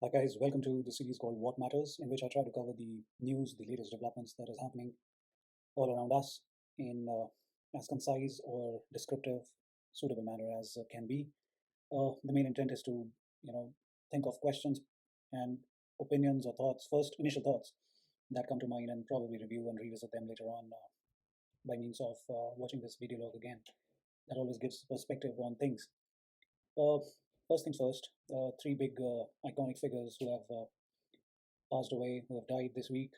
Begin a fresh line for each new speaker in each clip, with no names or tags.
Hi guys, welcome to the series called What Matters, in which I try to cover the news, the latest developments that is happening all around us in as concise or descriptive, suitable manner as can be. The main intent is to, you know, think of questions and opinions or thoughts, first initial thoughts that come to mind, and probably review and revisit them later on by means of watching this video log again. That always gives perspective on things. Uh, First things first, three big iconic figures who have passed away, who have died this week,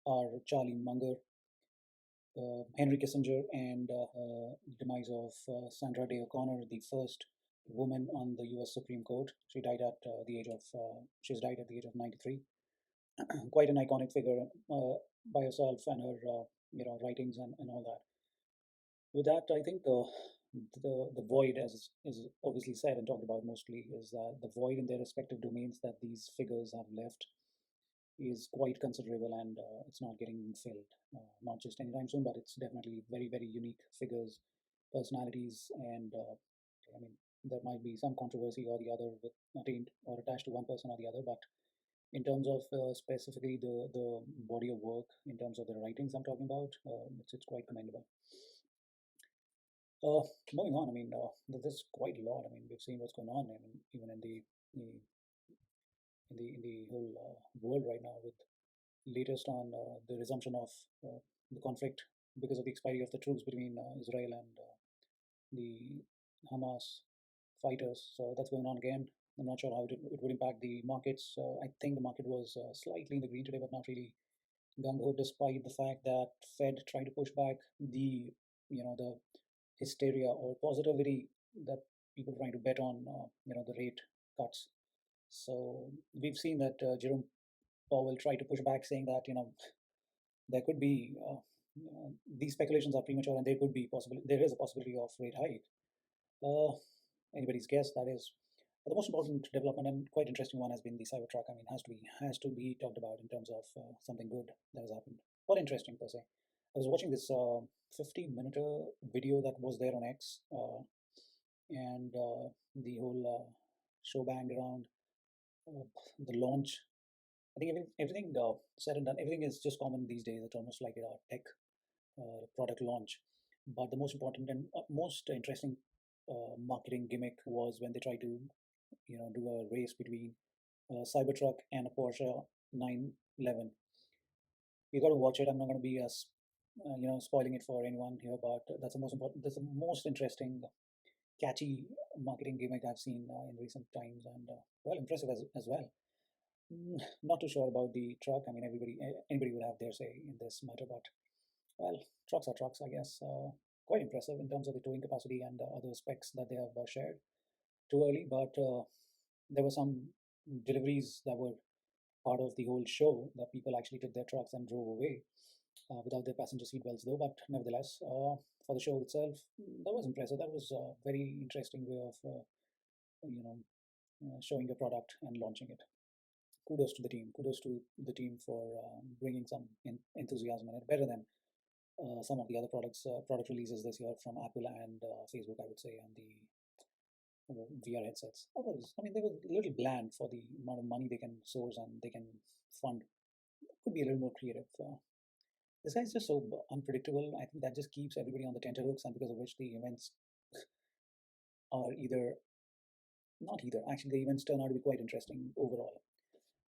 are Charlie Munger, Henry Kissinger, and demise of Sandra Day O'Connor, the first woman on the U.S. Supreme Court. She's died at the age of 93. Quite an iconic figure by herself and her writings and all that. With that, I think the void, as is obviously said and talked about mostly, is that the void in their respective domains that these figures have left is quite considerable, and it's not getting filled, not just anytime soon, but it's definitely very, very unique figures, personalities, and I mean, there might be some controversy or the other with attained or attached to one person or the other, but in terms of specifically the body of work, in terms of the writings I'm talking about, it's quite commendable. Uh, Moving on, I mean, there's quite a lot. I mean, we've seen what's going on. I mean, even in the whole world right now, with latest on the resumption of the conflict because of the expiry of the troops between Israel and the Hamas fighters. So that's going on again. I'm not sure how it would impact the markets. I think the market was slightly in the green today, but not really gung ho, despite the fact that Fed tried to push back the hysteria or positivity that people trying to bet on the rate cuts. So we've seen that Jerome Powell tried to push back, saying that there could be these speculations are premature and there is a possibility of rate hike. Uh, Anybody's guess, that is. But the most important development and quite interesting one has been the Cybertruck. I mean, has to be talked about in terms of something good that has happened, or interesting per se. I was watching this 50-minute video that was there on X, and the whole showbang around uh, the launch. I think everything said and done, everything is just common these days. It's almost like a tech product launch. But the most important and most interesting marketing gimmick was when they tried to, do a race between a Cybertruck and a Porsche 911. You got to watch it. I'm not going to be spoiling it for anyone here, but that's the most important. That's the most interesting, catchy marketing gimmick I've seen in recent times, and well, impressive as well. Not too sure about the truck. I mean, anybody would have their say in this matter, but well, trucks are trucks, I guess. Quite impressive in terms of the towing capacity and other specs that they have shared. Too early, but there were some deliveries that were part of the whole show that people actually took their trucks and drove away without their passenger seat belts, though. But nevertheless, for the show itself, that was impressive. That was a very interesting way of you know showing a product and launching it. Kudos to the team. Kudos to the team for bringing some enthusiasm in it. Better than some of the other product releases this year from Apple and Facebook, I would say, and the VR headsets. I mean, they were a little bland for the amount of money they can source and they can fund. Could be a little more creative. This guy's just so unpredictable. I think that just keeps everybody on the tenterhooks, and because of which the events are either not either. Actually, the events turn out to be quite interesting overall.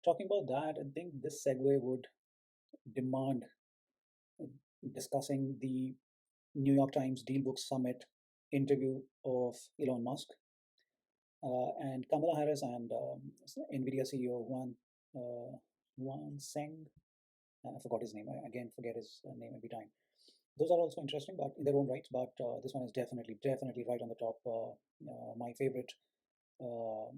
Talking about that, I think this segue would demand discussing the New York Times DealBook Summit interview of Elon Musk and Kamala Harris and NVIDIA CEO Juan Seng. I forgot his name. I again forget his name every time. Those are also interesting, but in their own rights. But this one is definitely right on the top. My favorite, uh,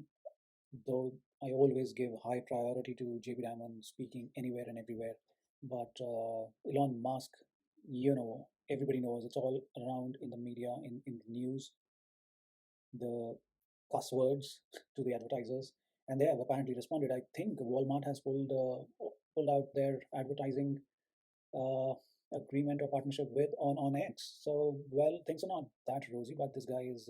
though I always give high priority to JP Diamond speaking anywhere and everywhere. But Elon Musk, everybody knows, it's all around in the media, in the news, the cuss words to the advertisers, and they have apparently responded. I think Walmart has pulled out their advertising uh, agreement or partnership with on X. So well, things are not that rosy, but this guy is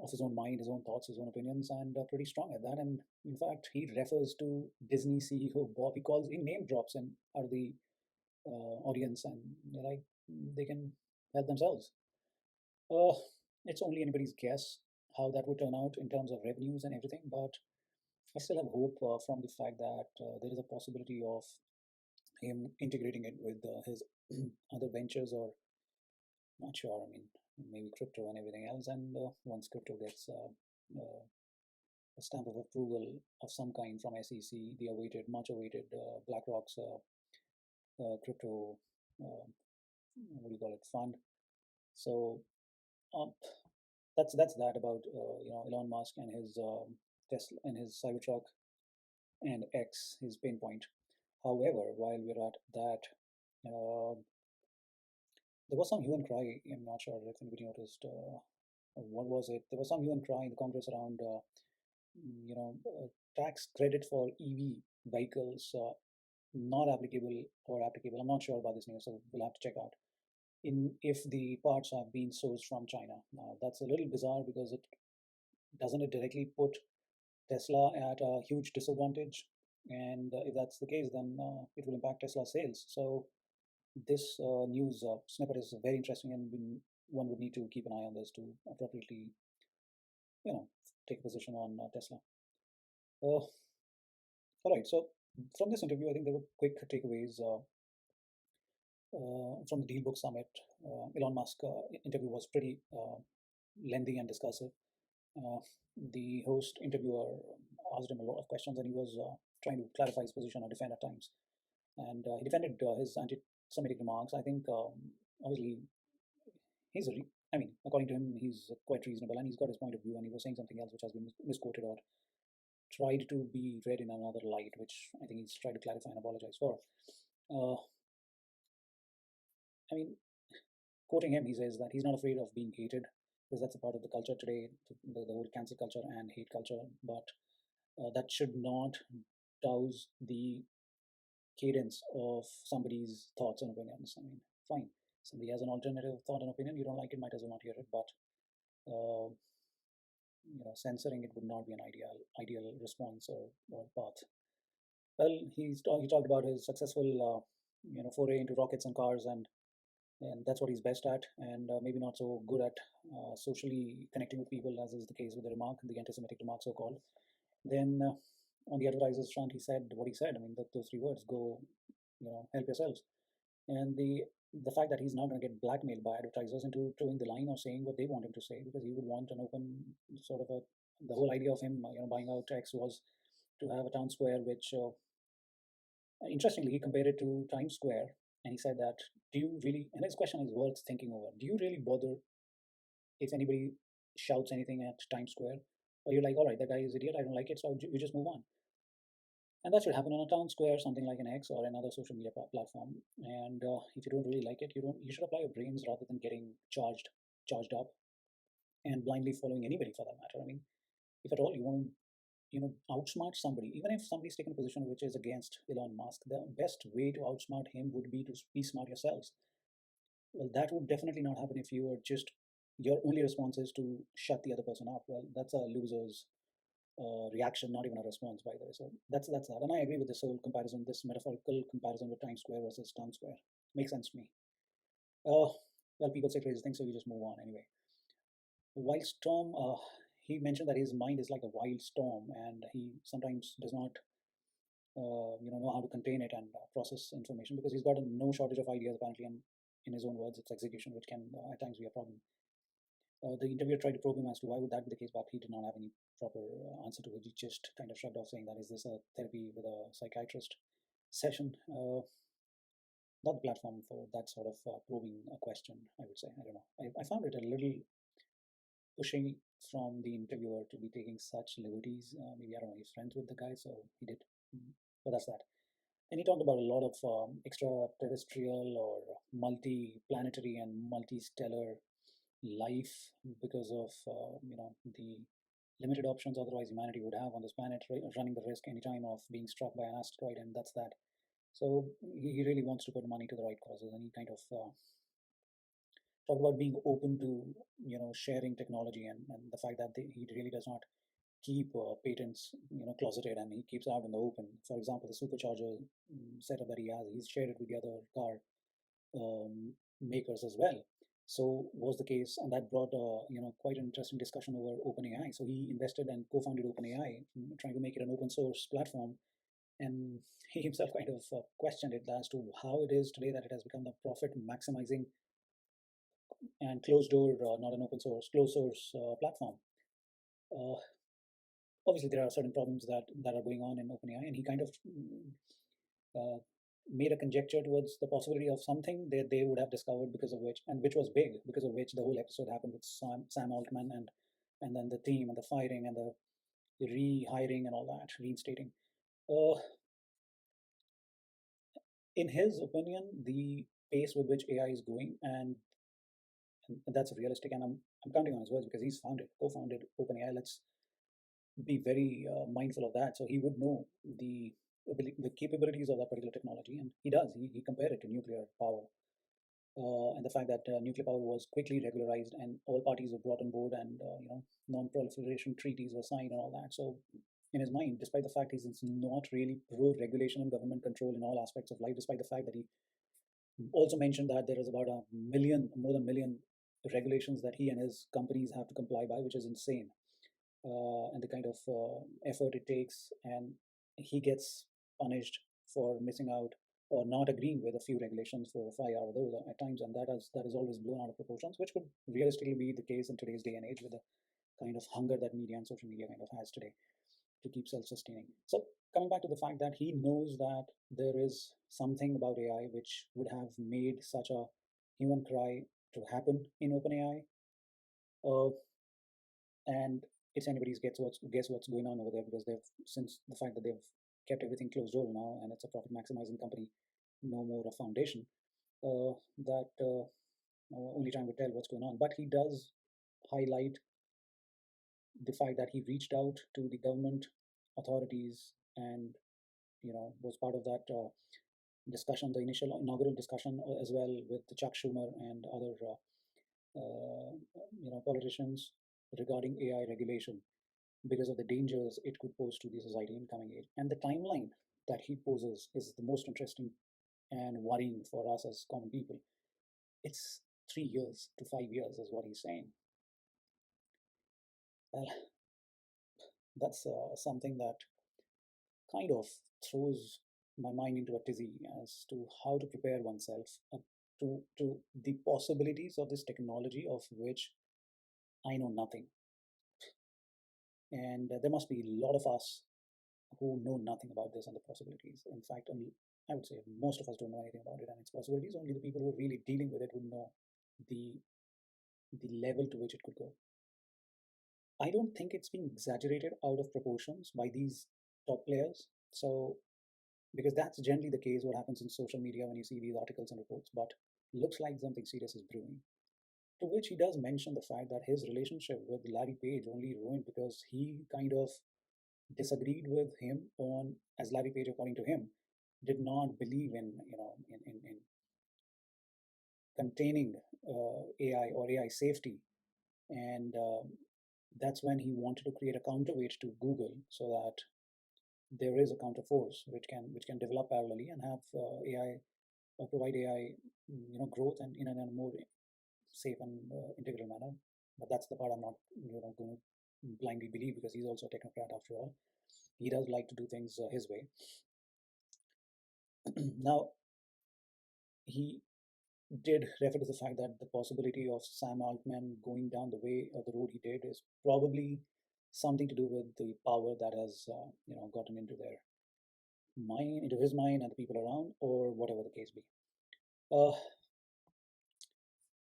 of his own mind, his own thoughts, his own opinions, and pretty strong at that. And in fact, he refers to Disney CEO Bob. He name drops in out of the audience, and they're like, they can help themselves. Uh, it's only anybody's guess how that would turn out in terms of revenues and everything, but I still have hope from the fact that there is a possibility of him integrating it with his other ventures, or not sure. I mean, maybe crypto and everything else. And once crypto gets a stamp of approval of some kind from SEC, the awaited, much awaited BlackRock's crypto, what do you call it, fund. So um, that's that about Elon Musk and his Tesla and his Cybertruck and X, his pain point. However, while we're at that, uh, there was some hue and cry. I'm not sure if anybody noticed. What was it? There was some hue and cry in the Congress around, tax credit for EV vehicles not applicable or applicable. I'm not sure about this news, so we'll have to check out. In if the parts have been sourced from China. Now that's a little bizarre because it directly put Tesla at a huge disadvantage, and if that's the case, then it will impact Tesla sales. So this news snippet is very interesting, and one would need to keep an eye on this to appropriately, you know, take a position on Tesla. All right. So from this interview, I think there were quick takeaways from the DealBook summit. Elon Musk interview was pretty lengthy and discussive. Uh, the host interviewer asked him a lot of questions, and he was trying to clarify his position or defend at times. And he defended his anti-Semitic remarks. I think obviously I mean, according to him, he's quite reasonable, and he's got his point of view. And he was saying something else which has been misquoted or tried to be read in another light, which I think he's tried to clarify and apologize for. Uh, I mean, quoting him, he says that he's not afraid of being hated because that's a part of the culture today, the whole cancel culture and hate culture. But that should not douse the cadence of somebody's thoughts and opinions. I mean, fine. Somebody has an alternative thought and opinion. You don't like it, might as well not hear it. But uh, censoring it would not be an ideal response or path. Well, he talked about his successful foray into rockets and cars, and that's what he's best at, and maybe not so good at socially connecting with people, as is the case with the anti-Semitic remark, so called. Then on the advertisers front, he said what he said. I mean, those three words: "Go, help yourselves." And the fact that he's not going to get blackmailed by advertisers into towing the line or saying what they want him to say, because he would want an open sort of a. The whole idea of him, buying out X was to have a town square, which interestingly he compared it to Times Square, and he said that, do you really? And his question is worth thinking over. Do you really bother if anybody shouts anything at Times Square, or you're like, all right, that guy is idiot, I don't like it, so you just move on. And that should happen on a town square, something like an X or another social media platform. And if you don't really like it, you should apply your brains rather than getting charged up and blindly following anybody for that matter. I mean, if at all you want to outsmart somebody, even if somebody's taken a position which is against Elon Musk, the best way to outsmart him would be to be smart yourselves. Well, that would definitely not happen if you are just your only response is to shut the other person up. Well, that's a loser's reaction, not even a response, by the way. So that's that. And I agree with this whole comparison, this metaphorical comparison with Times Square versus Town Square. Makes sense to me. Well, people say crazy things, so you just move on anyway. Wild Storm, he mentioned that his mind is like a wild storm, and he sometimes does not, know how to contain it and process information because he's got no shortage of ideas apparently, and in his own words, it's execution which can at times be a problem. The interviewer tried to probe him as to why would that be the case, but he did not have any proper answer to it. He just kind of shrugged off, saying that is this a therapy with a psychiatrist session? Not the platform for that sort of probing a question, I would say. I don't know. I found it a little pushing from the interviewer to be taking such liberties. Maybe, I don't know, he's friends with the guy, so he did. But that's that. And he talked about a lot of extraterrestrial or multi-planetary and multi-stellar life because of the limited options otherwise humanity would have on this planet, running the risk anytime of being struck by an asteroid, and that's that. So he really wants to put money to the right causes, and he kind of talked about being open to sharing technology, and the fact that he really does not keep patents closeted, and he keeps it out in the open. For example, the supercharger setup that he has, he's shared it with the other car um, makers as well. So was the case, and that brought quite an interesting discussion over OpenAI. So he invested and co-founded OpenAI, trying to make it an open source platform, and he himself kind of questioned it as to how it is today that it has become a profit maximizing and closed door, not an open source, closed source platform. Uh, Obviously, there are certain problems that are going on in OpenAI, and he kind of uh, made a conjecture towards the possibility of something that they would have discovered, because of which, and which was big, because of which the whole episode happened with Sam Altman, and then the team and the firing and the rehiring and all that, reinstating. Uh, in his opinion, the pace with which AI is going, and that's realistic, and I'm counting on his words because he's co-founded OpenAI. Let's be very mindful of that. So he would know the capabilities of that particular technology, and he does. He compared it to nuclear power, and the fact that nuclear power was quickly regularized and all parties were brought on board, and non-proliferation treaties were signed and all that. So in his mind, despite the fact he's not really pro regulation and government control in all aspects of life, despite the fact that he also mentioned that there is about more than a million regulations that he and his companies have to comply by, which is insane, and the kind of effort it takes, and he gets punished for missing out or not agreeing with a few regulations for 5 hours of those at times, and that is always blown out of proportions, which could realistically be the case in today's day and age with the kind of hunger that media and social media kind of has today to keep self-sustaining. So coming back to the fact that he knows that there is something about AI which would have made such a human cry to happen in OpenAI, uh, and it's anybody's guess what's going on over there, because they've, since the fact that they've kept everything closed door now and it's a profit maximizing company, no more a foundation. That Only time will tell what's going on. But he does highlight the fact that he reached out to the government authorities, and was part of that discussion, the initial inaugural discussion, as well with Chuck Schumer and other politicians regarding AI regulation, because of the dangers it could pose to the society in coming age. And the timeline that he poses is the most interesting and worrying for us as common people. It's 3 years to 5 years, is what he's saying. Well, that's something that kind of throws my mind into a tizzy as to how to prepare oneself to the possibilities of this technology, of which I know nothing. And there must be a lot of us who know nothing about this and the possibilities. In fact, I would say most of us don't know anything about it and its possibilities. Only the people who are really dealing with it would know the the level to which it could go. I don't think it's being exaggerated out of proportions by these top players. So, because that's generally the case, what happens in social media when you see these articles and reports, but looks like something serious is brewing. To which he does mention the fact that his relationship with Larry Page only ruined because he kind of disagreed with him on, as Larry Page, according to him, did not believe in containing AI or AI safety, and that's when he wanted to create a counterweight to Google, so that there is a counterforce which can develop parallelly and have AI, or provide AI growth, and in a more safe and integral manner. But that's the part I'm not going to blindly believe, because he's also a technocrat after all. He does like to do things his way. Now, he did refer to the fact that the possibility of Sam Altman going down the way or the road he did is probably something to do with the power that has gotten into their mind, into his mind and the people around, or whatever the case be. Uh,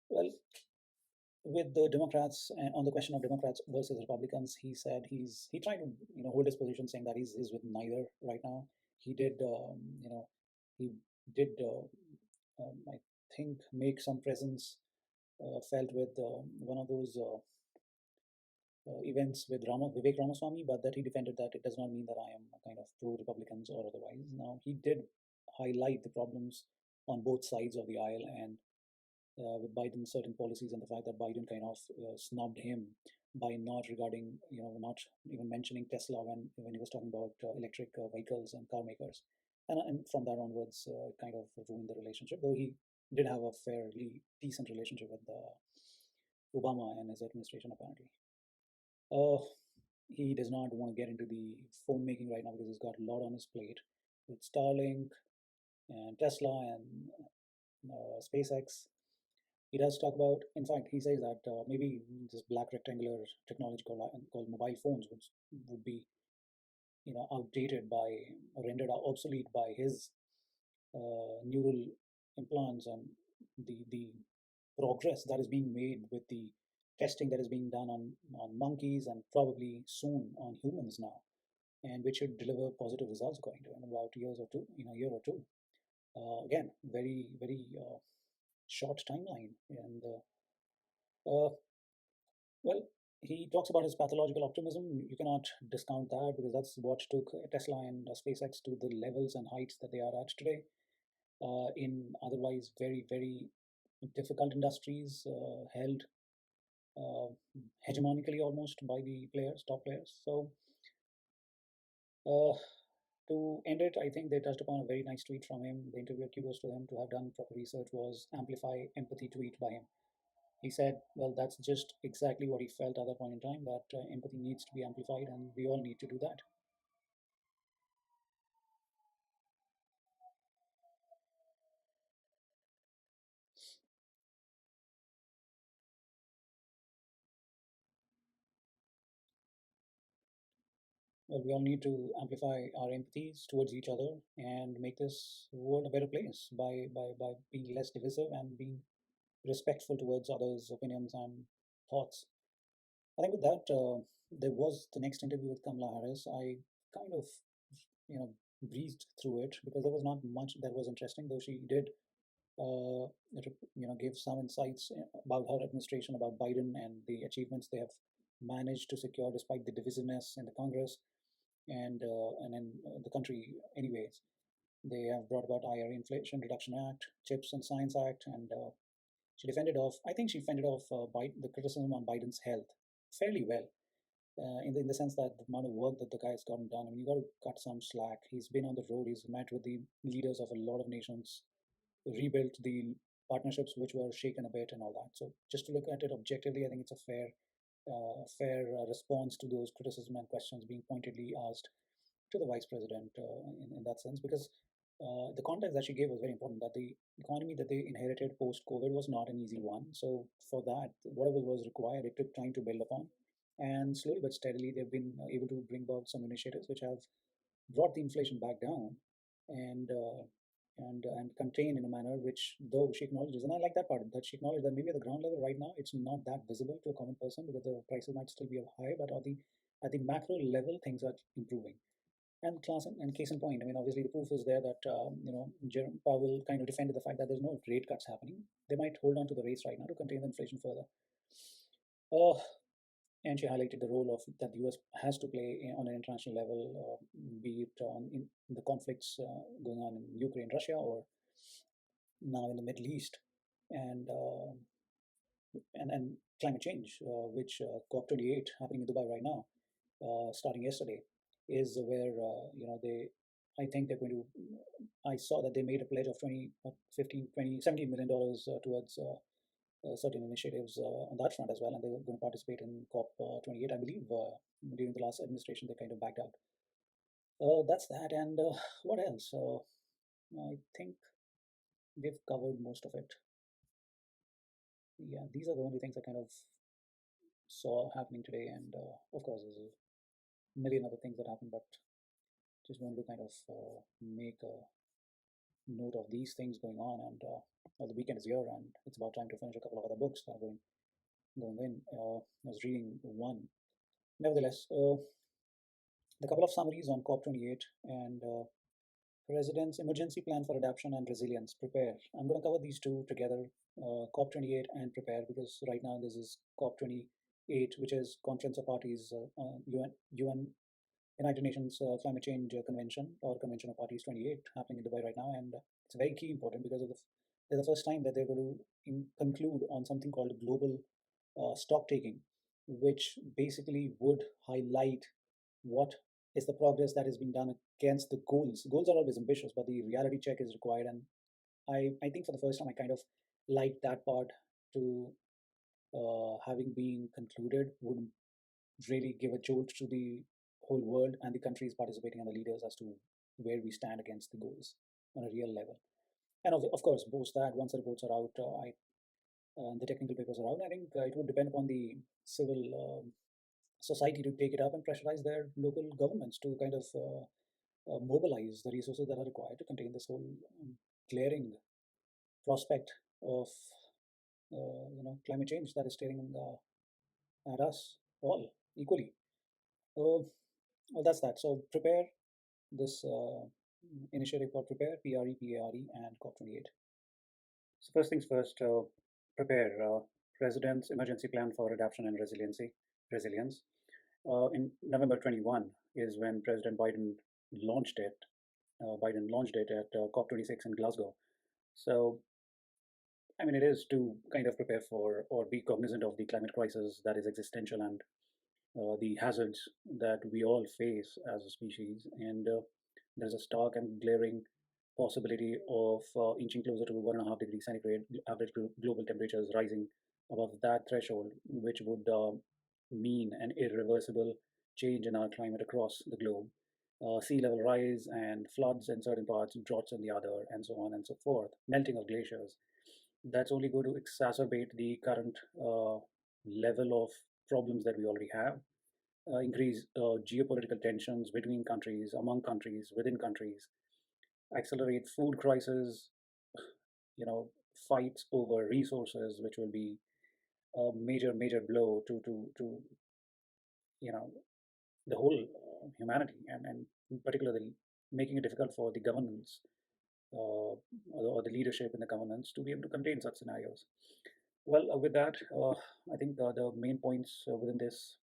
well, with the Democrats, and on the question of Democrats versus Republicans, he said he tried to hold his position, saying that he's with neither right now. He did he did I think make some presence felt with one of those events with Vivek Ramaswamy, but that he defended that it does not mean that I am a kind of pro Republicans or otherwise. Now, he did highlight the problems on both sides of the aisle, and with Biden's certain policies and the fact that Biden kind of snubbed him by not regarding, not even mentioning Tesla when he was talking about electric vehicles and car makers. And from that onwards, it kind of ruined the relationship, though he did have a fairly decent relationship with Obama and his administration, apparently. Uh, he does not want to get into the phone making right now because he's got a lot on his plate with Starlink and Tesla and SpaceX. He does talk about, in fact, he says that maybe this black rectangular technology called mobile phones would be, outdated by, or rendered obsolete by his neural implants and the progress that is being made with the testing that is being done on monkeys and probably soon on humans now, and which should deliver positive results according to him in about years or two, a year or two. Again, very very short timeline, and well, he talks about his pathological optimism. You cannot discount that because that's what took Tesla and SpaceX to the levels and heights that they are at today, in otherwise very, very difficult industries, held uh, hegemonically almost by the players, top players. So, uh, to end it, I think they touched upon a very nice tweet from him. The interviewer kudos to him to have done proper research was amplify empathy tweet by him. He said, well, that's just exactly what he felt at that point in time, that empathy needs to be amplified and we all need to do that. Well, we all need to amplify our empathies towards each other and make this world a better place by being less divisive and being respectful towards others' opinions and thoughts. I think with that, there was the next interview with Kamala Harris. I kind of, breezed through it because there was not much that was interesting, though she did, give some insights about her administration, about Biden and the achievements they have managed to secure despite the divisiveness in the Congress and in the country, anyways. They have brought about IRA, Inflation Reduction Act, Chips and Science Act, and she defended off. I think she fended off the criticism on Biden's health fairly well, in the sense that the amount of work that the guy has gotten done. I mean, you got to cut some slack. He's been on the road. He's met with the leaders of a lot of nations, rebuilt the partnerships which were shaken a bit and all that. So just to look at it objectively, I think it's a fair response to those criticism and questions being pointedly asked to the vice president, in that sense, because the context that she gave was very important, that the economy that they inherited post COVID was not an easy one. So for that, whatever was required, it took time to build upon. And slowly but steadily, they've been able to bring about some initiatives which have brought the inflation back down and and contain in a manner which, though she acknowledges, and I like that part, that she acknowledged that maybe at the ground level right now it's not that visible to a common person because the prices might still be high, but at the macro level things are improving. And case in point, I mean, obviously the proof is there that Jerome Powell kind of defended the fact that there's no rate cuts happening. They might hold on to the rates right now to contain the inflation further. Uh, and she highlighted the role of that the U.S. has to play on an international level, be it in the conflicts going on in Ukraine, Russia, or now in the Middle East, and and climate change, which COP28 happening in Dubai right now, starting yesterday, is where they. I think they're going to. I saw that they made a pledge of 20, 15, 20, $17 million towards certain initiatives on that front as well, and they're going to participate in COP28. I believe during the last administration they kind of backed out. That's that, and what else? I think we've covered most of it. Yeah, these are the only things I kind of saw happening today, and of course, there's a million other things that happened, but just wanted to kind of make a note of these things going on. And well, the weekend is here, and it's about time to finish a couple of other books that are going in. I was reading one. Nevertheless, the couple of summaries on COP28 and President's Emergency Plan for Adaptation and Resilience, Prepare. I'm going to cover these two together, COP28 and Prepare, because right now this is COP28, which is Conference of Parties, UN, United Nations Climate Change Convention, or Convention of Parties 28, happening in Dubai right now. And it's very key important because of It's the first time that they're going to conclude on something called global stock taking, which basically would highlight what is the progress that has been done against the goals. Goals are always ambitious, but the reality check is required. And I think for the first time, I kind of like that part to having been concluded would really give a jolt to the whole world and the countries participating and the leaders as to where we stand against the goals on a real level. And of course, post that, once the reports are out, the technical papers are out, I think it would depend upon the civil society to take it up and pressurize their local governments to kind of mobilize the resources that are required to contain this whole glaring prospect of climate change that is staring at us all equally. Well, that's that. So prepare this initiative called Prepare, PREPARE, and COP28. So first things first, prepare President's Emergency Plan for Adaptation and Resilience. In November 21 is when President launched it. Biden launched it at COP26 in Glasgow. So, I mean, it is to kind of prepare for or be cognizant of the climate crisis that is existential and the hazards that we all face as a species. And there's a stark and glaring possibility of inching closer to 1.5 degrees centigrade average global temperatures rising above that threshold, which would mean an irreversible change in our climate across the globe. Sea level rise and floods in certain parts, droughts in the other, and so on and so forth. Melting of glaciers. That's only going to exacerbate the current level of problems that we already have, increase geopolitical tensions between countries, among countries, within countries, accelerate food crisis, you know, fights over resources, which will be a major blow to you know the whole humanity, and particularly making it difficult for the governments or the leadership in the governance to be able to contain such scenarios. Well, with that, I think the main points within this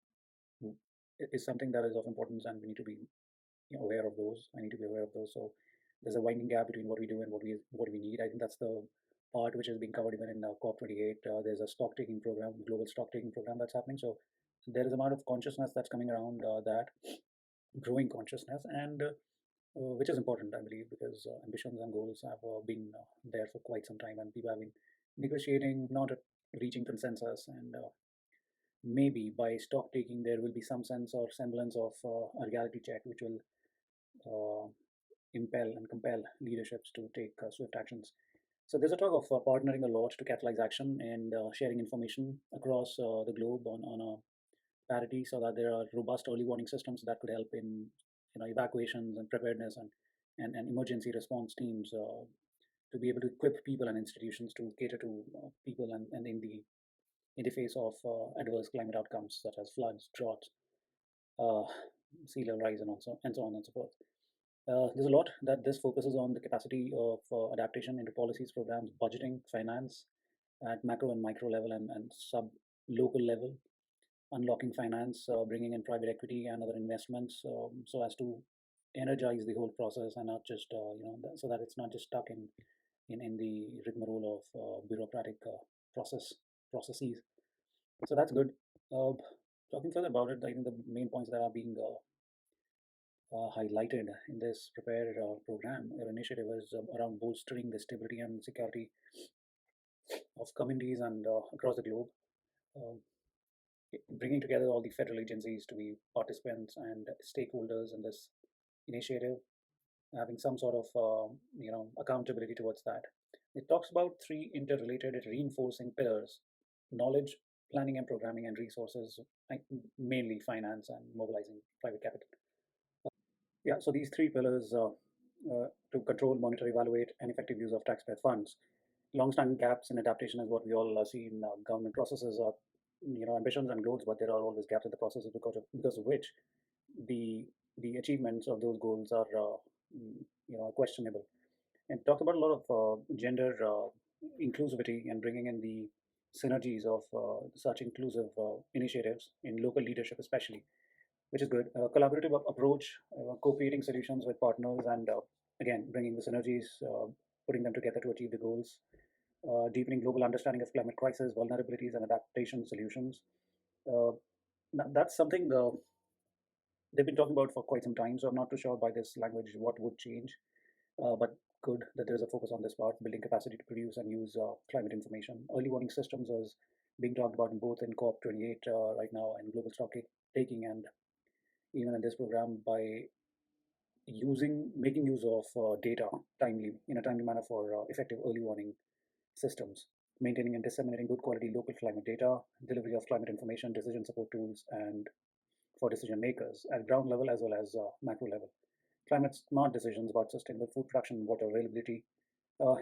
is something that is of importance, and we need to be aware of those. I need to be aware of those. So there's a winding gap between what we do and what we need. I think that's the part which is being covered even in COP28. There's a stock taking program, global stock taking program that's happening. So there is amount of consciousness that's coming around that growing consciousness, and which is important, I believe, because ambitions and goals have been there for quite some time, and people have been negotiating, not reaching consensus, and maybe by stock taking there will be some sense or semblance of a reality check which will uh, impel and compel leaderships to take swift actions. So there's a talk of partnering a lot to catalyze action and sharing information across the globe on a parity, so that there are robust early warning systems that could help in evacuations and preparedness and emergency response teams to be able to equip people and institutions to cater to people and in the face of adverse climate outcomes such as floods, droughts, uh, sea level rise, and so on and so forth. There's a lot that this focuses on the capacity of adaptation into policies, programs, budgeting, finance at macro and micro level and sub local level, unlocking finance, bringing in private equity and other investments, so as to energize the whole process and not just so that it's not just stuck in the rigmarole of bureaucratic processes. So that's good. Uh, Talking further about it, I think the main points that are being highlighted in this Prepare program or initiative is around bolstering the stability and security of communities and across the globe, uh, bringing together all the federal agencies to be participants and stakeholders in this initiative, having some sort of accountability towards that. It talks about three interrelated, reinforcing pillars: knowledge, planning and programming, and resources, mainly finance and mobilizing private capital. Yeah, so these three pillars to control, monitor, evaluate, and effective use of taxpayer funds. Long-standing gaps in adaptation is what we all see in government processes, or ambitions and goals, but there are always gaps in the processes because of which the achievements of those goals are questionable. And talked about a lot of gender inclusivity and bringing in the synergies of such inclusive initiatives in local leadership, especially, which is good. Collaborative approach, co-creating solutions with partners, and again, bringing the synergies, putting them together to achieve the goals. deepening global understanding of climate crisis, vulnerabilities, and adaptation solutions. Uh, that's something they've been talking about for quite some time. So I'm not too sure by this language what would change, but good that there is a focus on this part, building capacity to produce and use climate information. Early warning systems is being talked about in both in COP28 right now and global stock taking, and even in this program by making use of data timely in a timely manner for effective early warning systems, maintaining and disseminating good quality local climate data, delivery of climate information, decision support tools, and for decision makers at ground level as well as macro level. Climate smart decisions about sustainable food production, water availability,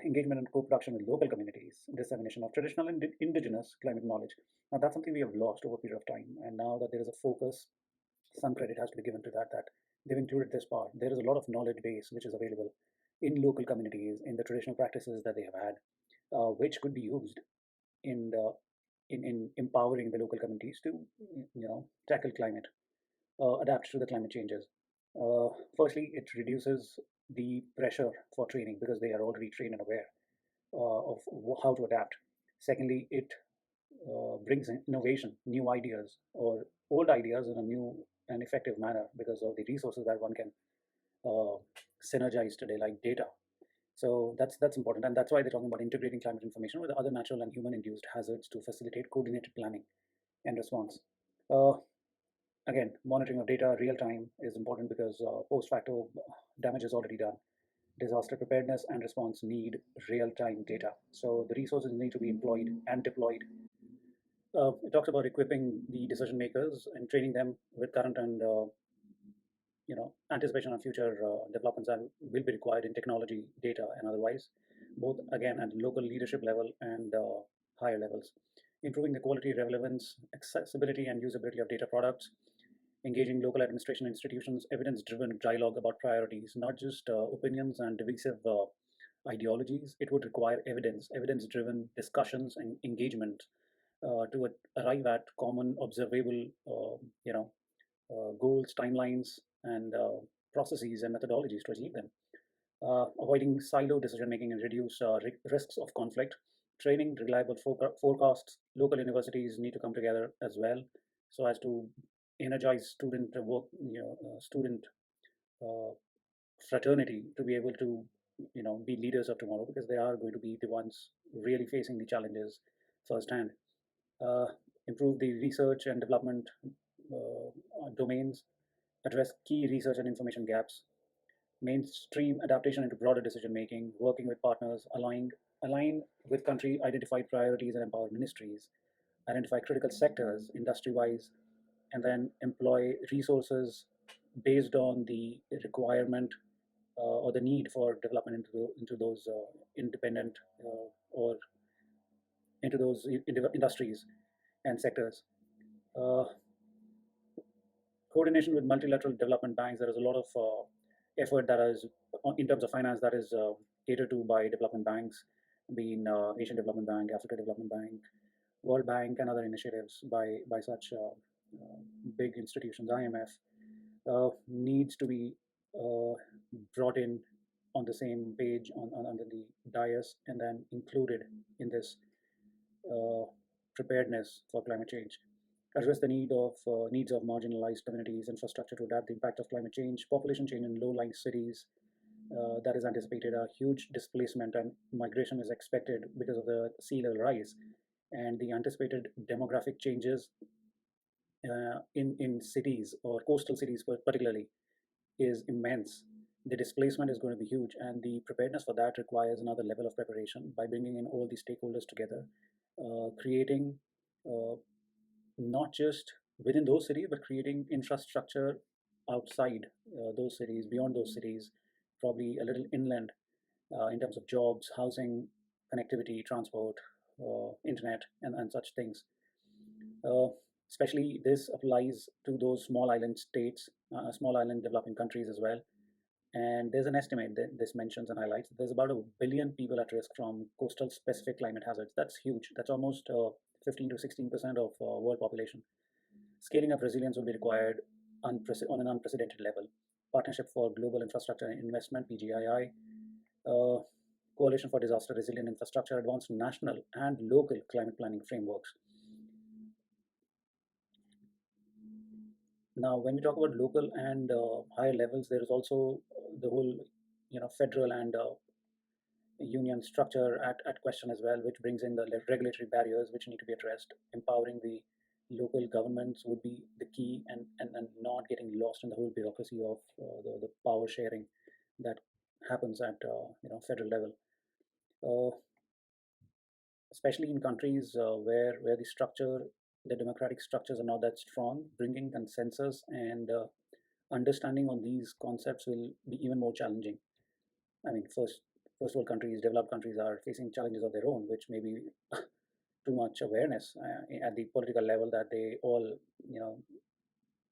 engagement and co-production with local communities, dissemination of traditional and indigenous climate knowledge. Now that's something we have lost over a period of time, and now that there is a focus, some credit has to be given to that they've included this part. There is a lot of knowledge base which is available in local communities in the traditional practices that they have had, which could be used in the in empowering the local communities to tackle climate, adapt to the climate changes. Firstly, it reduces the pressure for training because they are already trained and aware of how to adapt. Secondly, it brings in innovation, new ideas, or old ideas in a new and effective manner because of the resources that one can uh, synergize today, like data. So that's important, and that's why they're talking about integrating climate information with other natural and human-induced hazards to facilitate coordinated planning and response. Uh, Again, monitoring of data real time is important because post facto damage is already done. Disaster preparedness and response need real time data. So the resources need to be employed and deployed. It talks about equipping the decision makers and training them with current and anticipation of future developments that will be required in technology, data, and otherwise, both again at local leadership level and higher levels. Improving the quality, relevance, accessibility, and usability of data products, engaging local administration institutions, evidence-driven dialogue about priorities, not just opinions and divisive ideologies. It would require evidence-driven discussions and engagement to arrive at common observable, goals, timelines, and processes and methodologies to achieve them. Avoiding silo decision making and reduce risks of conflict. Training reliable forecasts. Local universities need to come together as well so as to energize student work, student uh, fraternity to be able to, be leaders of tomorrow because they are going to be the ones really facing the challenges firsthand. Uh, Improve the research and development domains, address key research and information gaps, mainstream adaptation into broader decision making, working with partners, align with country identified priorities and empower ministries, identify critical sectors industry wise, and then employ resources based on the requirement or the need for development into those independent or into those industries and sectors. Uh, Coordination with multilateral development banks. There is a lot of effort that is, in terms of finance, that is catered to by development banks, being Asian Development Bank, Africa Development Bank, World Bank, and other initiatives by such big institutions. IMF needs to be uh, brought in on the same page under the dais and then included in this uh, preparedness for climate change, address the needs of marginalized communities, infrastructure to adapt the impact of climate change, population change in low-lying cities. That is anticipated a huge displacement and migration is expected because of the sea level rise and the anticipated demographic changes in cities or coastal cities particularly is immense. The displacement is going to be huge, and the preparedness for that requires another level of preparation by bringing in all the stakeholders together, creating uh, not just within those cities, but creating infrastructure outside those cities, beyond those cities, probably a little inland in terms of jobs, housing, connectivity, transport, internet, and such things. Uh, Especially this applies to those small island states, small island developing countries as well. And there's an estimate that this mentions and highlights there's about a billion people at risk from coastal specific climate hazards. That's huge. That's almost 15 to 16% of world population. Scaling up resilience will be required on an unprecedented level. Partnership for Global Infrastructure Investment (PGII). Coalition for Disaster Resilient Infrastructure, advanced national and local climate planning frameworks. Now, when we talk about local and higher levels, there is also the whole, federal and union structure at question as well, which brings in the regulatory barriers which need to be addressed. Empowering the local governments would be the key, and not getting lost in the whole bureaucracy of the power sharing that happens at federal level. Uh, Especially in countries where the democratic structures are not that strong, bringing consensus and understanding on these concepts will be even more challenging. I mean, first world countries, developed countries are facing challenges of their own, which may be too much awareness at the political level that they all, you know,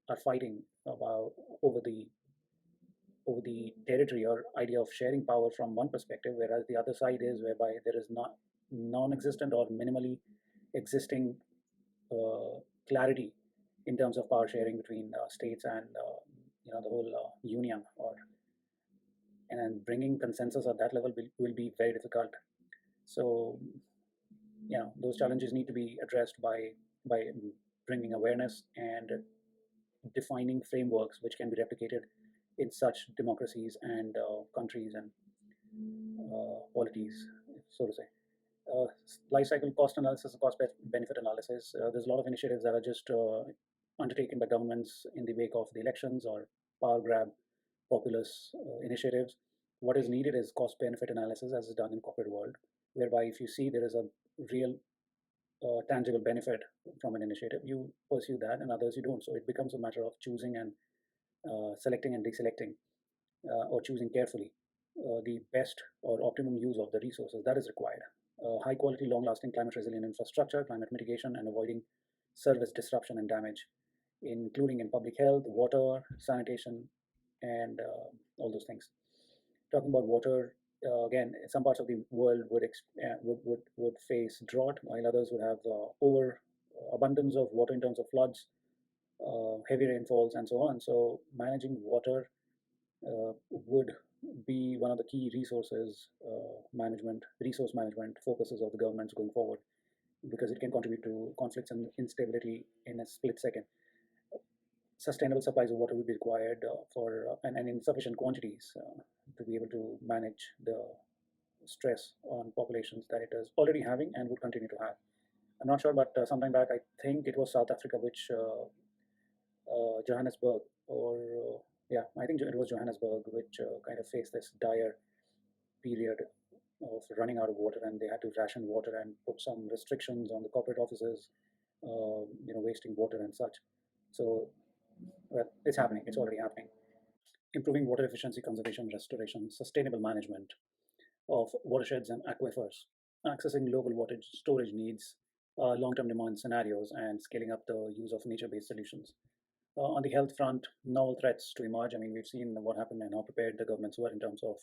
are fighting about over the over the territory or idea of sharing power from one perspective, whereas the other side is whereby there is not non-existent or minimally existing clarity in terms of power sharing between states and the whole union, or and bringing consensus at that level will be very difficult. So those challenges need to be addressed by bringing awareness and defining frameworks which can be replicated in such democracies and countries and polities, so to say. uh, Life cycle cost analysis and cost benefit analysis. There's a lot of initiatives that are just undertaken by governments in the wake of the elections or power grab populist initiatives. What is needed is cost benefit analysis, as is done in corporate world, whereby if you see there is a real tangible benefit from an initiative, you pursue that, and others you don't. So it becomes a matter of choosing and selecting and deselecting, or choosing carefully the best or optimum use of the resources that is required. High quality, long lasting climate resilient infrastructure, climate mitigation, and avoiding service disruption and damage, including in public health, water, sanitation, and all those things. Talking about water, again, some parts of the world would face drought, while others would have over abundance of water in terms of floods, heavy rainfalls, and so on. So managing water would be one of the key resource management focuses of the governments going forward, because it can contribute to conflicts and instability in a split second. Sustainable supplies of water will be required and in sufficient quantities to be able to manage the stress on populations that it is already having and would continue to have. I'm not sure, but sometime back, I think it was South Africa, which Johannesburg, or yeah, I think it was Johannesburg, which kind of faced this dire period of running out of water, and they had to ration water and put some restrictions on the corporate offices, wasting water and such. So, well, it's happening. It's already happening. Improving water efficiency, conservation, restoration, sustainable management of watersheds and aquifers, accessing local water storage needs, long-term demand scenarios, and scaling up the use of nature-based solutions. On the health front, novel threats to emerge. I mean, we've seen what happened and how prepared the governments were in terms of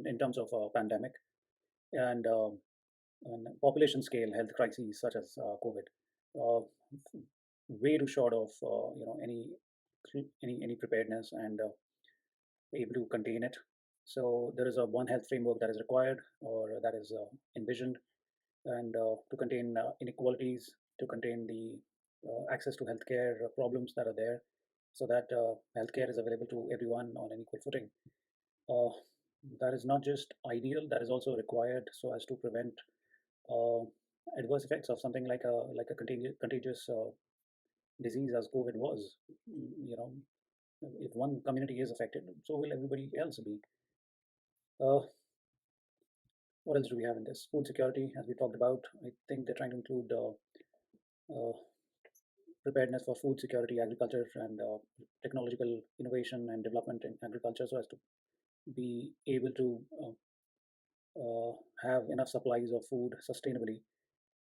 in terms of pandemic and, and population scale health crises such as COVID. Uh, Way too short of any preparedness and able to contain it. So there is a One Health framework that is required, or that is envisioned, and to contain inequalities, to contain the access to healthcare problems that are there, so that healthcare is available to everyone on an equal footing. Uh, that is not just ideal; that is also required so as to prevent uh, adverse effects of something like a contagious disease as COVID was. You know, if one community is affected, so will everybody else be. Uh, what else do we have in this? Food security, as we talked about. I think they're trying to include uh, preparedness for food security, agriculture, and technological innovation and development in agriculture, so as to be able to uh, have enough supplies of food sustainably,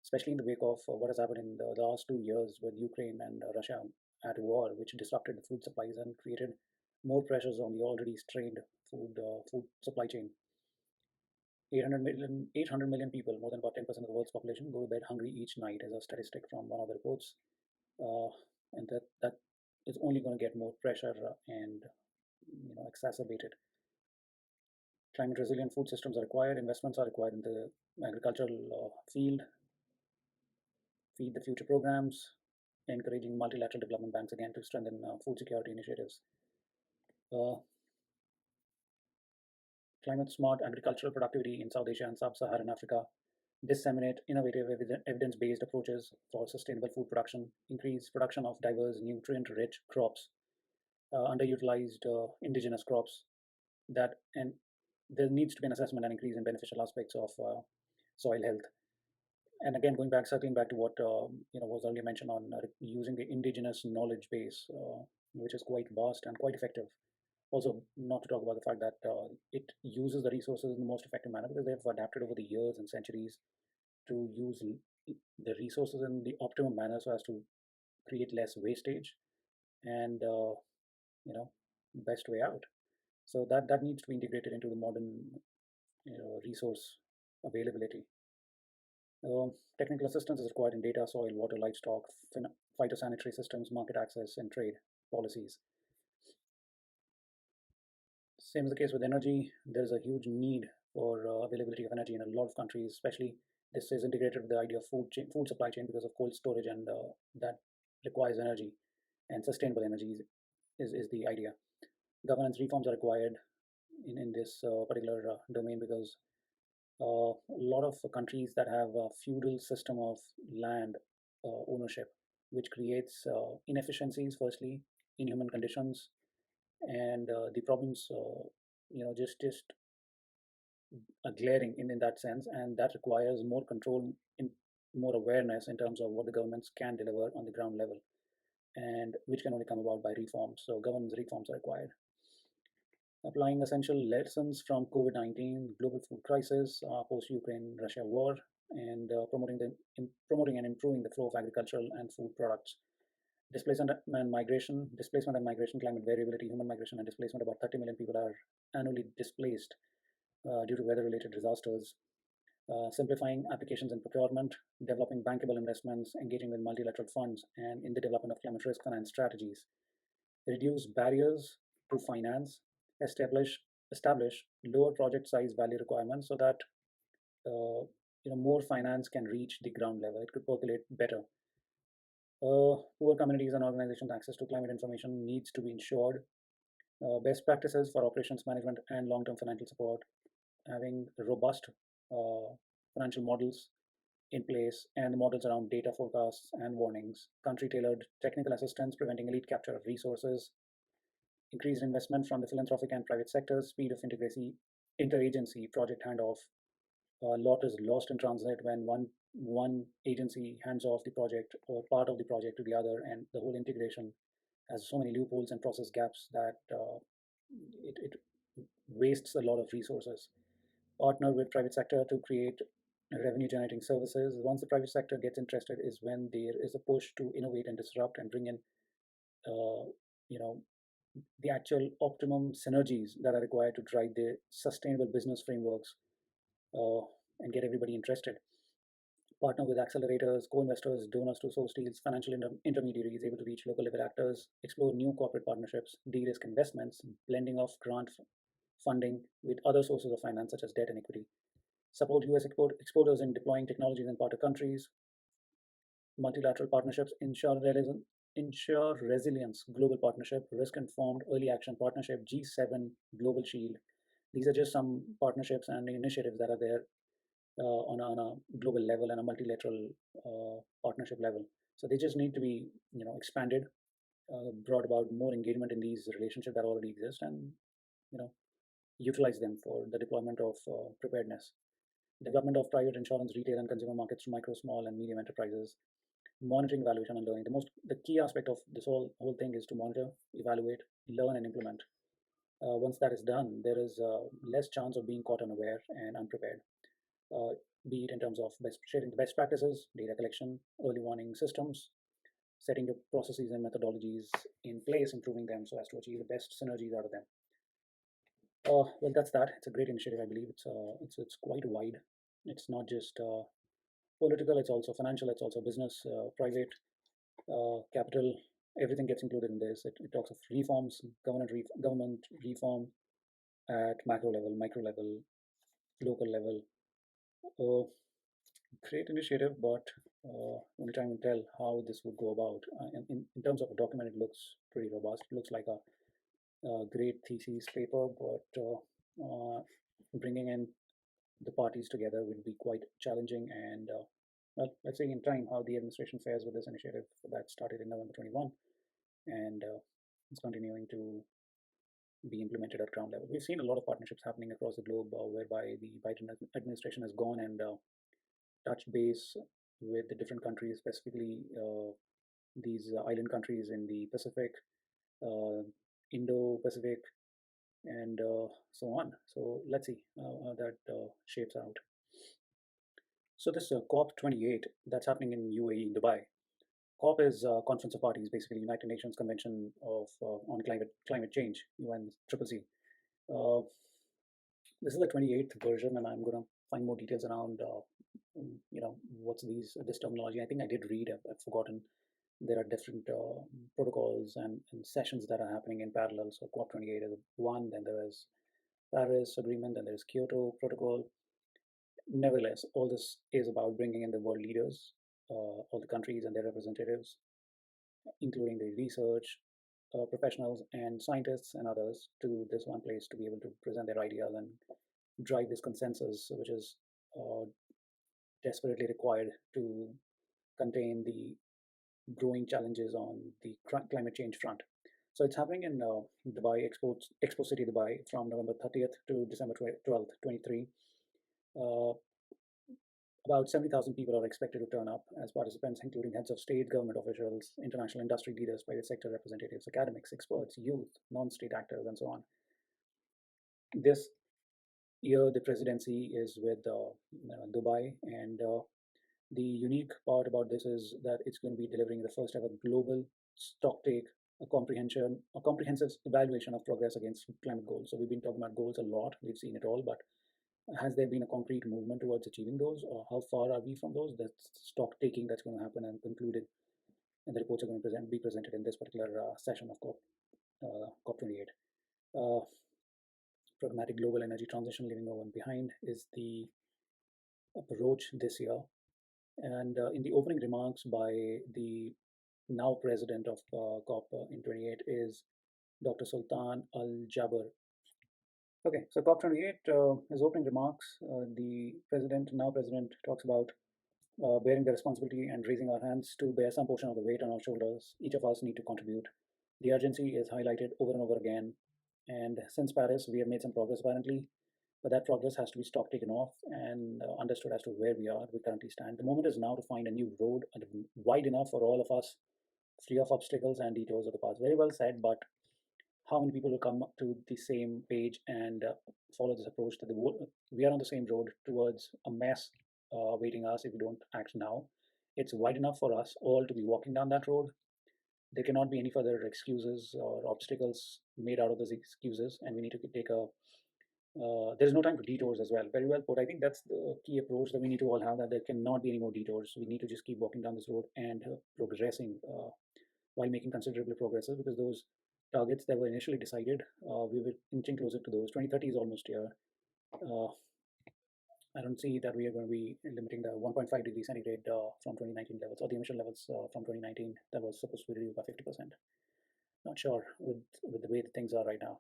especially in the wake of what has happened in the last 2 years with Ukraine and Russia at war, which disrupted the food supplies and created more pressures on the already strained food supply chain. 800 million people, more than about 10% of the world's population, go to bed hungry each night, as a statistic from one of the reports. Uh, and that is only going to get more pressure and exacerbated. Climate resilient food systems are required. Investments are required in the agricultural field. Feed the future programs, encouraging multilateral development banks again to strengthen food security initiatives. Uh, Climate smart agricultural productivity in South Asia and Sub Saharan Africa. Disseminate innovative evidence based approaches for sustainable food production. Increase production of diverse, nutrient rich crops. Underutilized indigenous crops. That and there needs to be an assessment and increase in beneficial aspects of soil health. And again, circling back to what was earlier mentioned on using the indigenous knowledge base, which is quite vast and quite effective. Also, not to talk about the fact that it uses the resources in the most effective manner because they've adapted over the years and centuries to use the resources in the optimum manner so as to create less wastage and best way out. So that needs to be integrated into the modern resource availability. Technical assistance is required in data, soil, water, livestock, phytosanitary systems, market access, and trade policies. Same is the case with energy. There's a huge need for availability of energy in a lot of countries, especially this is integrated with the idea of food supply chain because of cold storage, and that requires energy, and sustainable energy is the idea. Governance reforms are required in this particular domain because a lot of countries that have a feudal system of land ownership, which creates inefficiencies, firstly, inhuman conditions, and the problems, just glaring in that sense, and that requires more control, in more awareness in terms of what the governments can deliver on the ground level, and which can only come about by reforms. So governance reforms are required. Applying essential lessons from COVID-19, global food crisis, post-Ukraine-Russia war, and promoting and improving the flow of agricultural and food products. Displacement and migration, climate variability, human migration and displacement. About 30 million people are annually displaced due to weather-related disasters. Simplifying applications and procurement, developing bankable investments, engaging with multilateral funds, and in the development of climate risk finance strategies. Reduce barriers to finance, establish lower project size value requirements so that more finance can reach the ground level. It could percolate better. Poor communities and organizations' access to climate information needs to be ensured. Best practices for operations management and long-term financial support, having robust financial models in place and models around data forecasts and warnings, country-tailored technical assistance preventing elite capture of resources, increased investment from the philanthropic and private sectors, speed of interagency project handoff. A lot is lost in transit when one agency hands off the project or part of the project to the other, and the whole integration has so many loopholes and process gaps that it wastes a lot of resources. Partner with private sector to create revenue generating services. Once the private sector gets interested is when there is a push to innovate and disrupt and bring in uh, you know the actual optimum synergies that are required to drive the sustainable business frameworks and get everybody interested. Partner with accelerators, co-investors, donors to source deals, financial intermediaries able to reach local level actors, explore new corporate partnerships, de-risk investments, blending of grant funding with other sources of finance such as debt and equity, support US exporters in deploying technologies in partner countries, multilateral partnerships, ensure resilience, global partnership, risk-informed early action partnership, G7 Global Shield. These are just some partnerships and initiatives that are there on a global level and a multilateral partnership level. So they just need to be, expanded, brought about more engagement in these relationships that already exist, and you know, utilize them for the deployment of preparedness. Development of private insurance, retail, and consumer markets to micro, small, and medium enterprises. Monitoring, evaluation, and learning. The key aspect of this whole thing is to monitor, evaluate, learn, and implement. Once that is done, there is less chance of being caught unaware and unprepared. Be it in terms of sharing the best practices, data collection, early warning systems, setting the processes and methodologies in place, improving them so as to achieve the best synergies out of them. Well, that's that. It's a great initiative. I believe it's quite wide. It's not just political. It's also financial. It's also business, private, capital. Everything gets included in this. It talks of reforms, government reform, at macro level, micro level, local level. Uh, Great initiative, but only time will tell how this would go about. In terms of a document, it looks pretty robust. It looks like a great thesis paper, but bringing in the parties together will be quite challenging. And well, let's see in time how the administration fares with this initiative that started in November 21 and is continuing to be implemented at ground level. We've seen a lot of partnerships happening across the globe whereby the Biden administration has gone and touched base with the different countries, specifically these island countries in the Pacific, uh, Indo-Pacific, and so on. So let's see how that shapes out. So this COP28 that's happening in UAE, in Dubai. COP is Conference of Parties, basically United Nations Convention of on climate change, UNCCC. Uh, this is the 28th version, and I'm going to find more details around what's this terminology. I think I did read. I've forgotten. There are different protocols and sessions that are happening in parallel. So COP28 is one, then there is Paris Agreement, then there is Kyoto Protocol. Nevertheless, all this is about bringing in the world leaders, all the countries and their representatives, including the research professionals and scientists and others, to this one place to be able to present their ideas and drive this consensus, which is uh, desperately required to contain the growing challenges on the climate change front. So it's happening in Dubai, Expo City, Dubai, from November 30th to December 12th, 23. Uh, about 70,000 people are expected to turn up as participants, including heads of state, government officials, international industry leaders, private sector representatives, academics, experts, youth, non-state actors, and so on. This year, the presidency is with Dubai, and the unique part about this is that it's going to be delivering the first ever global stocktake, a comprehensive evaluation of progress against climate goals. So we've been talking about goals a lot. We've seen it all, but has there been a concrete movement towards achieving those, or how far are we from those? That's stock taking that's going to happen and concluded, and the reports are going to be presented in this particular session of COP28. Uh, Pragmatic global energy transition, leaving no one behind, is the approach this year. And in the opening remarks by the now president of COP in 28 is Dr. Sultan Al Jaber. Okay, so COP28, his opening remarks, the now president, talks about bearing the responsibility and raising our hands to bear some portion of the weight on our shoulders. Each of us need to contribute. The urgency is highlighted over and over again. And since Paris, we have made some progress apparently, but that progress has to be stock taken off and understood as to where we currently stand. The moment is now to find a new road wide enough for all of us, free of obstacles and detours of the past. Very well said, but how many people will come to the same page and follow this approach to we are on the same road towards a mess waiting us if we don't act now. It's wide enough for us all to be walking down that road. There cannot be any further excuses or obstacles made out of those excuses, and we need to take a there's no time for detours as well. Very well put. I think that's the key approach that we need to all have, that there cannot be any more detours. We need to just keep walking down this road and progressing while making considerable progresses, because those targets that were initially decided, we were inching closer to those. 2030 is almost here. Uh, I don't see that we are going to be limiting the 1.5 degrees centigrade from 2019 levels, or the emission levels from 2019 that was supposed to be reduced by 50%. Not sure with the way that things are right now.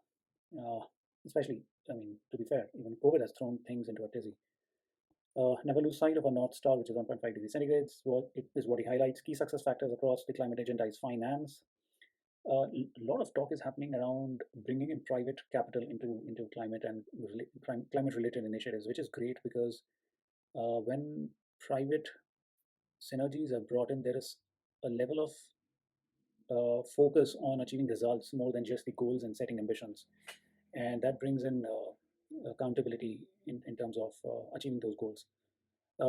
Especially, I mean, to be fair, even COVID has thrown things into a tizzy. Never lose sight of a North Star, which is 1.5 degrees centigrade. It is what he highlights. Key success factors across the climate agenda is finance. A lot of talk is happening around bringing in private capital into climate and climate related initiatives, which is great because when private synergies are brought in, there is a level of focus on achieving results more than just the goals and setting ambitions, and that brings in accountability in terms of achieving those goals.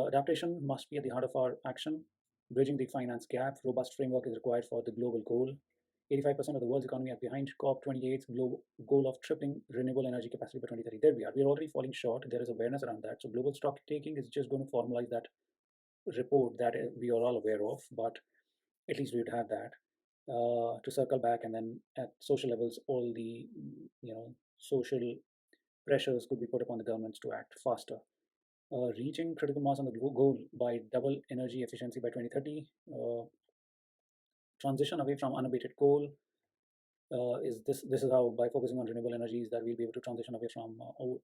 Adaptation must be at the heart of our action. Bridging the finance gap, robust framework is required for the global goal. 85% of the world's economy are behind COP28's goal of tripling renewable energy capacity by 2030. There we are. We're already falling short. There is awareness around that. So global stock taking is just going to formalize that report that we are all aware of, but at least we would have that. To circle back, and then at social levels, all the social pressures could be put upon the governments to act faster. Reaching critical mass on the goal by double energy efficiency by 2030, transition away from unabated coal, is this. This is how, by focusing on renewable energies, that we'll be able to transition away from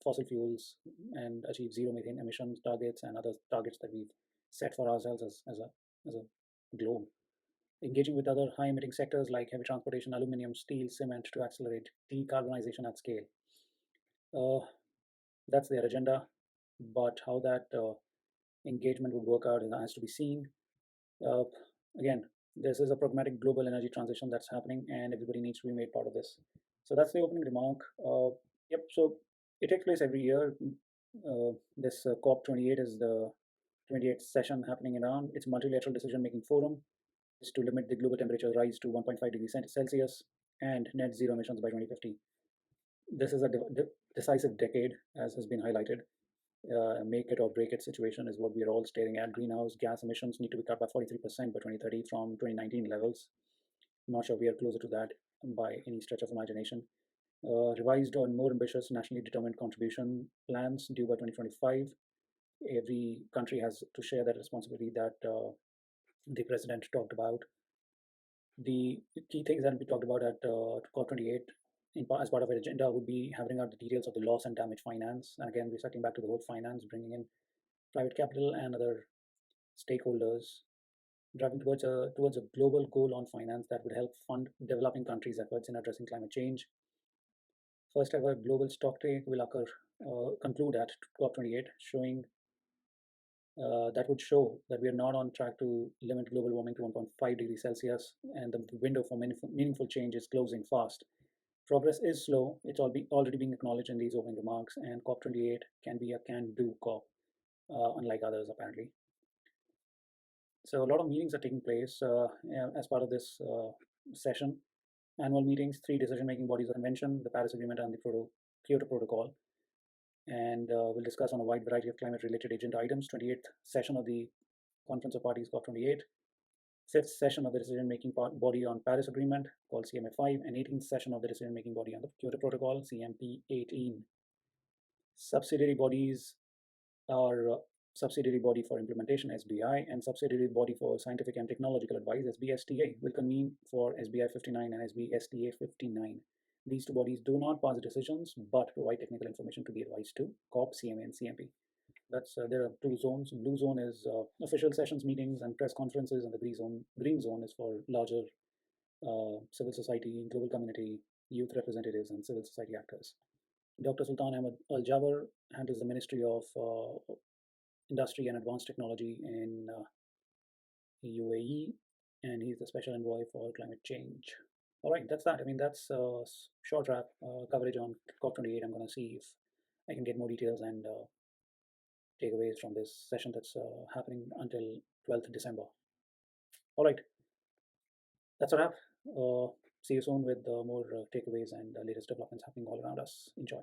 fossil fuels and achieve zero methane emissions targets and other targets that we've set for ourselves as a globe. Engaging with other high emitting sectors like heavy transportation, aluminum, steel, cement to accelerate decarbonization at scale. Uh, that's their agenda, but how that engagement would work out has to be seen. Uh, Again, this is a pragmatic global energy transition that's happening, and everybody needs to be made part of this. So that's the opening remark. Yep. So it takes place every year. This COP28 is the 28th session happening in Iran. It's a multilateral decision-making forum. It's to limit the global temperature rise to 1.5 degrees Celsius and net zero emissions by 2050. This is a decisive decade, as has been highlighted. Make it or break it situation is what we are all staring at. Greenhouse gas emissions need to be cut by 43% by 2030 from 2019 levels. I'm not sure we are closer to that by any stretch of imagination. Revised or more ambitious nationally determined contribution plans due by 2025. Every country has to share that responsibility that the president talked about. The key things that we talked about at COP28 as part of our agenda would be having out the details of the loss and damage finance. And again, we're circling back to the whole finance, bringing in private capital and other stakeholders, driving towards a global goal on finance that would help fund developing countries' efforts in addressing climate change. First ever global stock take will conclude at COP28, showing that would show that we are not on track to limit global warming to 1.5 degrees Celsius, and the window for meaningful change is closing fast. Progress is slow. It's already being acknowledged in these opening remarks, and COP28 can be a can-do COP, unlike others apparently. So a lot of meetings are taking place as part of this session. Annual meetings, 3 decision-making bodies of convention, the Paris Agreement and the Kyoto Protocol. And we'll discuss on a wide variety of climate-related agenda items. 28th session of the Conference of Parties COP28, 5th session of the decision-making body on Paris Agreement called CMA5, and 18th session of the decision-making body on the Kyoto Protocol, CMP18. Subsidiary bodies are Subsidiary Body for Implementation, SBI, and Subsidiary Body for Scientific and Technological Advice, SBSTA, will convene for SBI 59 and SBSTA 59. These two bodies do not pass decisions, but provide technical information to be advised to COP, CMA, and CMP. There are 2 zones. Blue zone is official sessions, meetings, and press conferences, and the green zone is for larger civil society, global community, youth representatives, and civil society actors. Dr. Sultan Ahmed Al Jaber handles the Ministry of Industry and Advanced Technology in UAE, and he's the special envoy for climate change. All right, that's that. I mean, that's a short wrap coverage on COP28. I'm going to see if I can get more details and takeaways from this session that's happening until 12th December. All right, that's a wrap. See you soon with more takeaways and latest developments happening all around us. Enjoy.